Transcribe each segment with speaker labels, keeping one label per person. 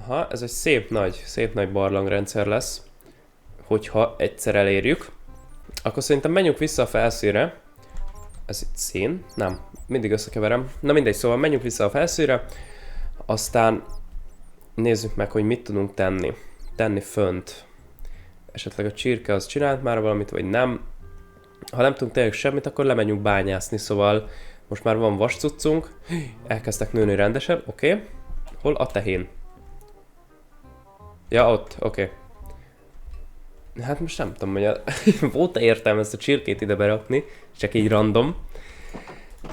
Speaker 1: Aha, ez egy szép nagy barlangrendszer lesz. Hogyha egyszer elérjük. Akkor szerintem menjünk vissza a felszínre. Ez itt szín? Nem, mindig összekeverem. Na mindegy, szóval menjünk vissza a felszínre. Aztán nézzük meg, hogy mit tudunk tenni fönt. Esetleg a csirke az csinált már valamit, vagy nem. Ha nem tudunk tényleg semmit, akkor lemegyünk bányászni, szóval most már van vascuccunk. Elkezdtek nőni rendesen, oké. Hol a tehén? Ja, ott, oké. Hát most nem tudom, hogy volt-e értelme ezt a csirkét ide berakni, csak így random.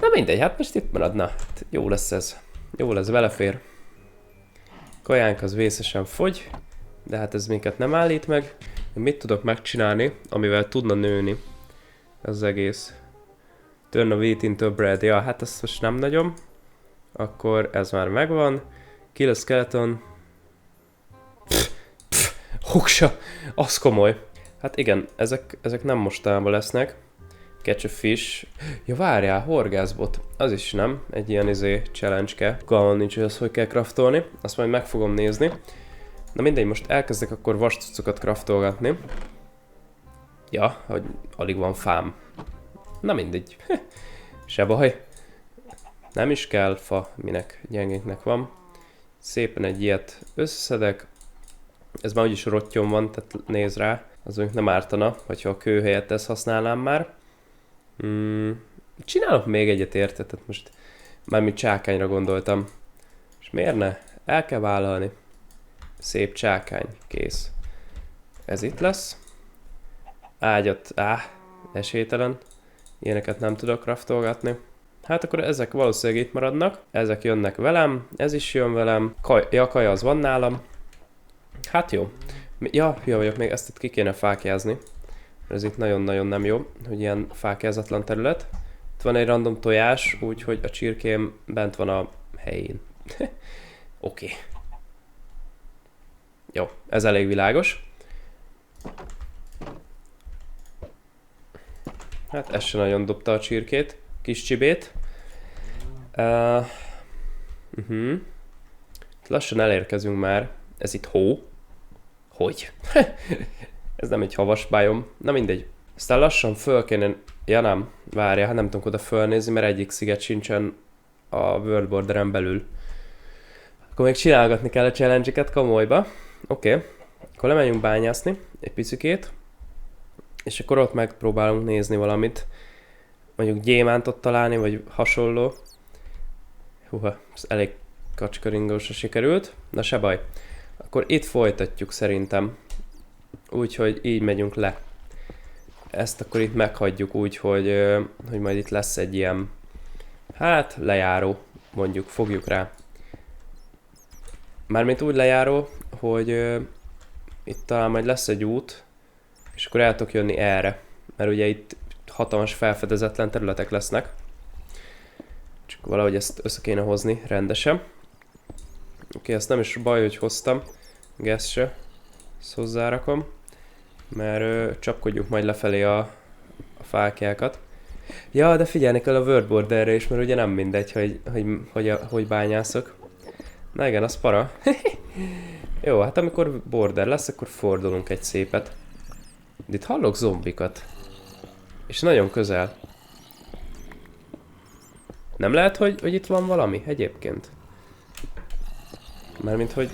Speaker 1: Na mindegy, hát most itt marad, na, jó lesz ez. Jó lesz, belefér. Kajánk az vészesen fogy, de hát ez minket nem állít meg. Én mit tudok megcsinálni, amivel tudna nőni ez az egész? Turn a wheat into bread, ja, hát ezt most nem nagyon. Akkor ez már megvan. Kill a skeleton. Huksa, az komoly. Hát igen, ezek nem mostanában lesznek. Catch a fish. Ja várjál, horgászbot. Az is nem. Egy ilyen challenge-ke. Fogalmam nincs, hogy azt hogy kell craftolni. Azt majd meg fogom nézni. Na mindegy, most elkezdek akkor vascuccokat craftolgatni. Ja, hogy alig van fám. Na mindegy. Se baj. Nem is kell fa, minek gyengéknek van. Szépen egy ilyet összeszedek. Ez már úgyis rottyon van, tehát néz rá. Az mondjuk nem ártana, hogyha a kő helyett ezt használnám már. Csinálok még egyet, érted? Tehát most mármint csákányra gondoltam. És miért ne? El kell vállalni. Szép csákány, kész. Ez itt lesz. Ágyat, esélytelen. Ilyeneket nem tudok craftolgatni. Hát akkor ezek valószínűleg itt maradnak. Ezek jönnek velem, ez is jön velem. Kaja az van nálam. Hát jó. Ja, hülye vagyok, még ezt itt ki kéne fákjázni. Ez itt nagyon-nagyon nem jó, hogy ilyen fákjázatlan terület. Itt van egy random tojás, úgyhogy a csirkém bent van a helyén. Oké. Jó, ez elég világos. Hát ez se nagyon dobta a csirkét, kis csibét. Lassan elérkezünk már. Ez itt hó. Hogy? Ez nem egy havas bájom. Na mindegy. Aztán lassan föl kéne... Ja nem, várja, hát nem tudunk oda fölnézni, mert egyik sziget sincsen a World Borderen belül. Akkor még csinálgatni kell a challenge-eket komolyba. Oké. Akkor lemegyünk bányászni egy picikét. És akkor ott megpróbálunk nézni valamit. Mondjuk gyémántot találni, vagy hasonló. Húha, ez elég kacskaringósra sikerült. Na se baj. Akkor itt folytatjuk szerintem. Úgyhogy így megyünk le. Ezt akkor itt meghagyjuk úgy, hogy majd itt lesz egy ilyen... Hát, lejáró. Mondjuk, fogjuk rá. Mármint úgy lejáró, hogy itt talán majd lesz egy út, és akkor el tudok jönni erre. Mert ugye itt hatalmas felfedezetlen területek lesznek. Csak valahogy ezt össze kéne hozni rendesen. Oké, ezt nem is baj, hogy hoztam. Gáz se. Ezt hozzárakom. Mert csapkodjuk majd lefelé a fákjákat. Ja, de figyelni kell a World Borderre is, mert ugye nem mindegy, hogy bányászok. Na igen, az para. Jó, hát amikor border lesz, akkor fordulunk egy szépet. De itt hallok zombikat. És nagyon közel. Nem lehet, hogy itt van valami egyébként? Mármint, hogy...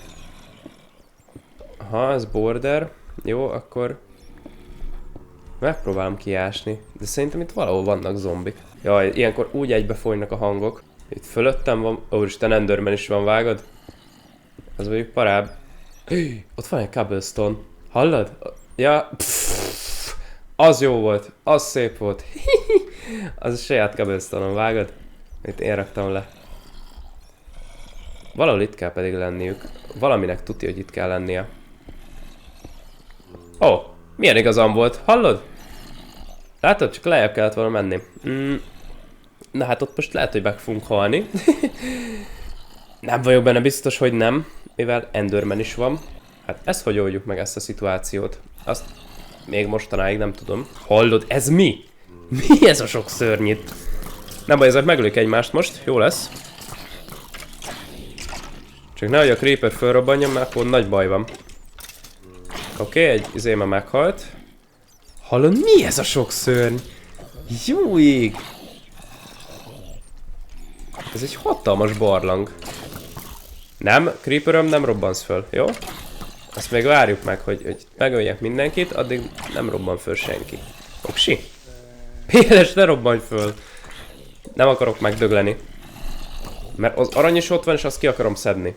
Speaker 1: Aha, ez border. Jó, akkor... Megpróbálom kiásni. De szerintem itt valahol vannak zombik. Jaj, ilyenkor úgy egybefolynak a hangok. Itt fölöttem van... Úristen, Enderman is van, vágod? Az vagyok parább. Ott van egy cobblestone. Hallod? Ja, pff, az jó volt. Az szép volt. Az a saját cobblestone-on, vágod? Itt én raktam le. Valahol itt kell pedig lenniük. Valaminek tuti, hogy itt kell lennie. Ó, milyen igazam volt. Hallod? Látod? Csak lejjebb kellett volna menni. Na hát ott most lehet, hogy meg fogunk halni. Nem vagyok benne biztos, hogy nem. Mivel Enderman is van. Hát ezt hogy oldjuk meg, ezt a szituációt? Azt még mostanáig nem tudom. Hallod? Ez mi? Mi ez a sok szörnyit? Nem baj, ezek megölik egymást most. Jó lesz. Csak nehogy a creeper fölrobbanjon, mert akkor nagy baj van. Oké, egy izéme meghalt. Hallod, mi ez a sok szörny? Jó ég! Ez egy hatalmas barlang. Nem, creeperöm, nem robbansz föl, jó? Azt még várjuk meg, hogy megöljek mindenkit, addig nem robban föl senki. Oksi? Péles, ne robbanj föl! Nem akarok megdögleni. Mert az arany is ott van, és azt ki akarom szedni.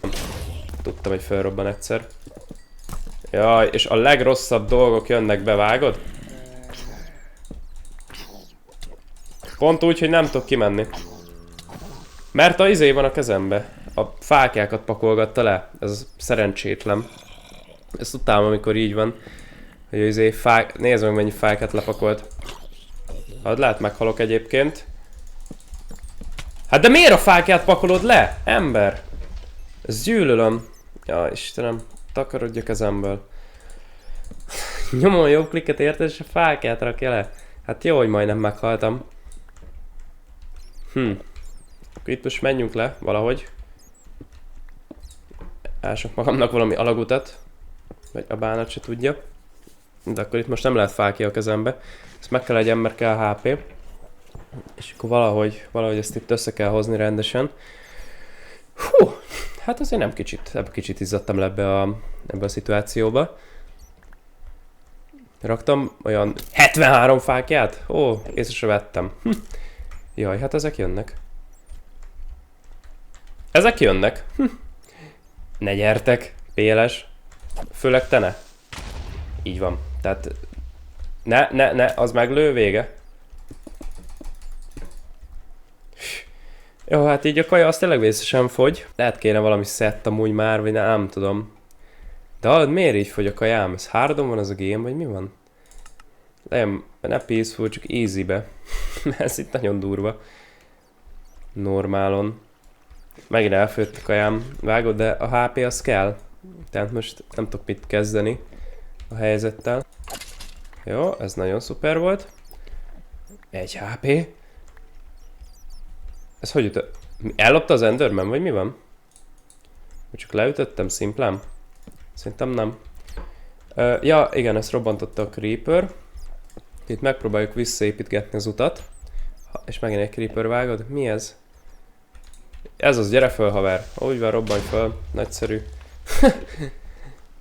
Speaker 1: Tudtam, hogy felrobban egyszer. Jaj, és a legrosszabb dolgok jönnek be, vágod? Pont úgy, hogy nem tudok kimenni. Mert a izé van a kezembe. A fákjákat pakolgatta le. Ez szerencsétlen. Ezt utálom, amikor így van. Hogy izé fák... Nézd meg, mennyi fákát lepakolt. Hát lehet meghalok egyébként. Hát de miért a fákját pakolod le? Ember! Ezt gyűlölöm. Ja, Istenem. Takarodj a kezemből. Nyomon jobb klikket érted, és a fákját rakja le. Hát jó, hogy majdnem meghaltam. Akkor itt most menjünk le valahogy. Ások magamnak valami alagutat. Vagy a bánat se tudja. De akkor itt most nem lehet fákja a kezembe. Ezt meg kell legyen, mert kell HP. És akkor valahogy ezt itt össze kell hozni rendesen. Hú, hát azért nem kicsit izzadtam le ebbe a szituációba. Raktam olyan 73 fákját? Ó, észre se vettem. Jaj, hát ezek jönnek. Ezek jönnek. Ne gyertek, péles. Főleg te ne. Így van. Tehát ne, az meglő, vége. Jó, hát így a kaja az tényleg vészesen fogy. Lehet kéne valami szett amúgy már, vagy nem tudom. De hallod, miért így fogy a kajám? Ez hardon van az a game, vagy mi van? Nem, ne peaceful, csak easy-be. Ez itt nagyon durva. Normálon. Megint elfőtt a kajám. Vágod, de a HP az kell. Tehát most nem tudok mit kezdeni a helyzettel. Jó, ez nagyon szuper volt. Egy HP. Ez hogy ütött? Ellopta az Enderman, vagy mi van? Vagy csak leütöttem szimplán? Szerintem nem. Ja, igen, ezt robbantotta a Creeper. Itt megpróbáljuk visszaépítgetni az utat. És megint egy Creeper, vágod? Mi ez? Ez az, gyere föl, haver. Úgy van, robbanj föl. Nagyszerű.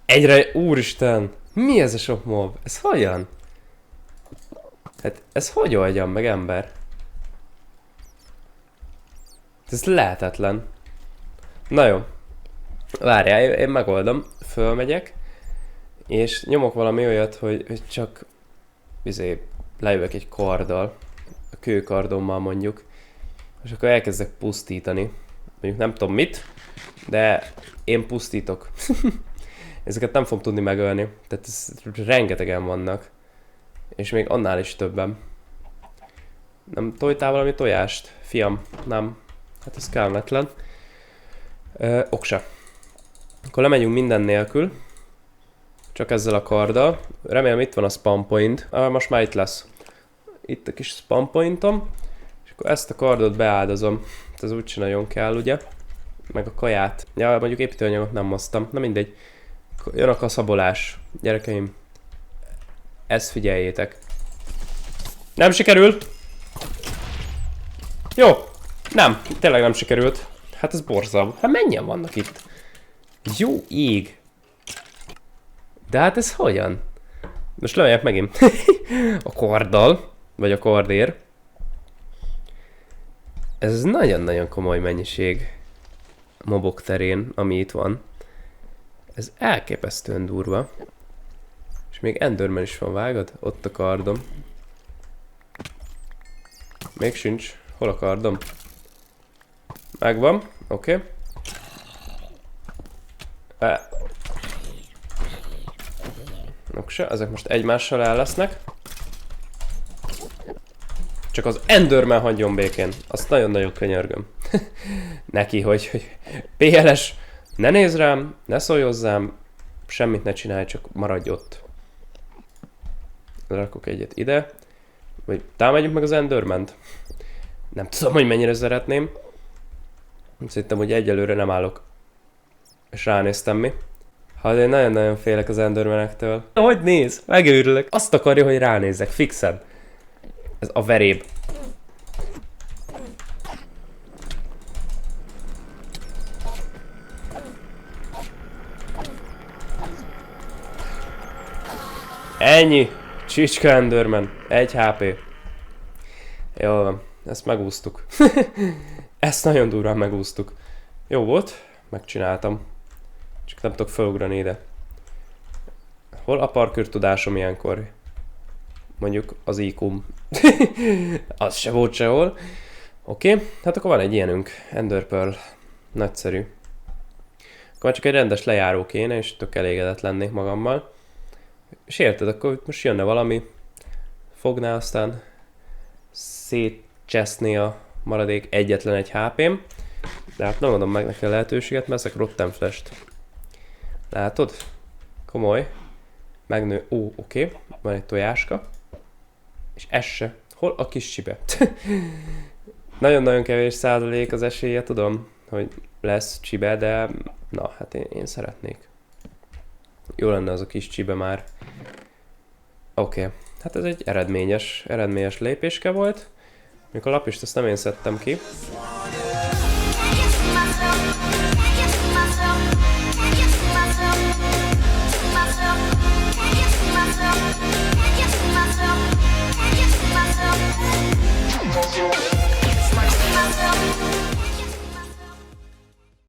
Speaker 1: Egyre, úristen! Mi ez a sok mob? Ez hogyan? Hát, ez hogy oldjam meg, ember? Ez lehetetlen. Na jó. Várjál, én megoldom. Fölmegyek. És nyomok valami olyat, hogy csak lejövök egy karddal. A kőkardommal mondjuk. És akkor elkezdek pusztítani. Mondjuk nem tudom mit, de én pusztítok. Ezeket nem fogom tudni megölni. Tehát rengetegen vannak. És még annál is többen. Nem tojtál valami tojást? Fiam, nem. Hát ez kellemetlen. Oksa. Akkor lemegyünk minden nélkül. Csak ezzel a karddal. Remélem itt van a spawn point. Most már itt lesz. Itt a kis spawn pointom. És akkor ezt a kardot beáldozom. Ez úgyse nagyon kell, ugye? Meg a kaját. Ja, mondjuk építőanyagot nem hoztam. Na mindegy. Jön a kaszabolás. Gyerekeim. Ezt figyeljétek. Nem sikerül! Jó! Nem, tényleg nem sikerült. Hát ez borzalmas. Hát mennyien vannak itt? Jó ég! De hát ez hogyan? Most lemegyek megint. A karddal. Vagy a kardér. Ez nagyon-nagyon komoly mennyiség. Mobok terén, ami itt van. Ez elképesztően durva. És még Enderman is van, vágod? Ott a kardom. Még sincs. Hol a kardom? Megvan. Oké. Oksa, ezek most egymással el lesznek. Csak az Enderman hagyjon békén. Azt nagyon-nagyon könyörgöm. Neki, hogy PLS, ne nézz rám, ne szólj hozzám, semmit ne csinálj, csak maradj ott. Rakok egyet ide. Vagy támadjuk meg az Enderment. Nem tudom, hogy mennyire szeretném. Szerintem, hogy egyelőre nem állok És ránéztem mi. Hát én nagyon-nagyon félek az Endermanektől. Hogy néz? Megőrülök. Azt akarja, hogy ránézzek. Fixen. Ez a veréb. Ennyi! Csicska Enderman. 1 HP. Jól van. Ezt megúsztuk. Ezt nagyon durván megúsztuk. Jó volt. Megcsináltam. Csak nem tudok felugrani ide. Hol a parkour tudásom ilyenkor? Mondjuk az IQ-m. Az se volt sehol. Oké, hát akkor van egy ilyenünk. Ender Pearl. Nagyszerű. Akkor csak egy rendes lejáró kéne, és tök elégedett lennék magammal. És érted, akkor most jönne valami, fogná, aztán szétcseszné a maradék egyetlen egy HP-m. De hát nem adom meg neki a lehetőséget, mert ezek Rotten Flash-t. Látod? Komoly. Megnő. Ó, oké. Van egy tojáska. És ez se. Hol a kis csibe? Nagyon-nagyon kevés százalék az esélye, tudom, hogy lesz csibe, de na, hát én szeretnék. Jó lenne az a kis csibe már. Oké. Hát ez egy eredményes lépéske volt. Még a lapist ezt nem én szedtem ki.